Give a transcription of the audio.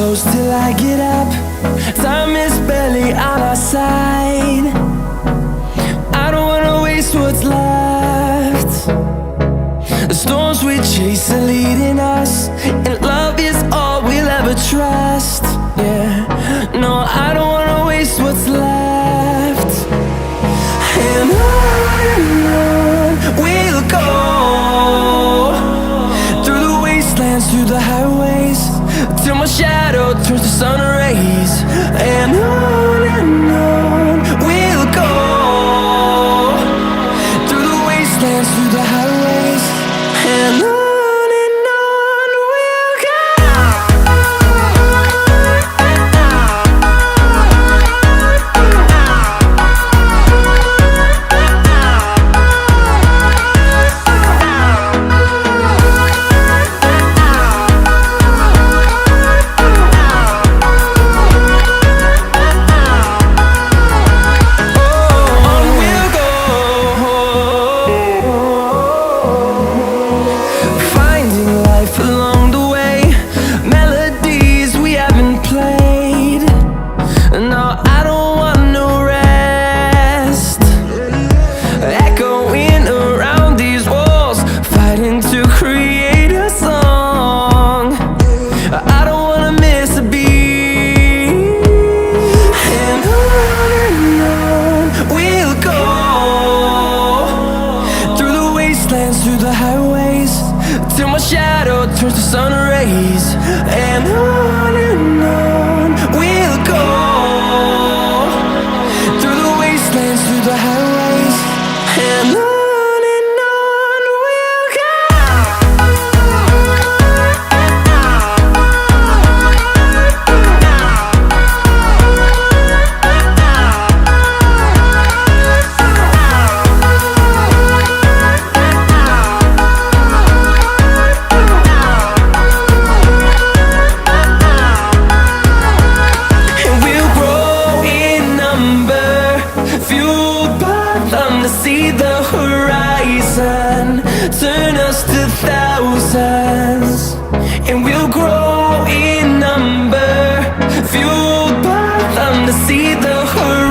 close till I get up. Time is barely on our side. I don't wanna waste what's left. The storms we chase are leading us, and love is all we'll ever trust. Yeah, no, I don't wanna waste what's left. And on we'll go, through the wastelands, through the highways, till my shadow turns to sun rays. And on we'll go, through the wastelands, through the highways, and on we'll go. Through the highways, till my shadow turns to sun rays. And on we'll go, through the wastelands, through the highways, and on we'll go. See the horizon turn us to thousands, and we'll grow in number, fueled by them to see the horizon.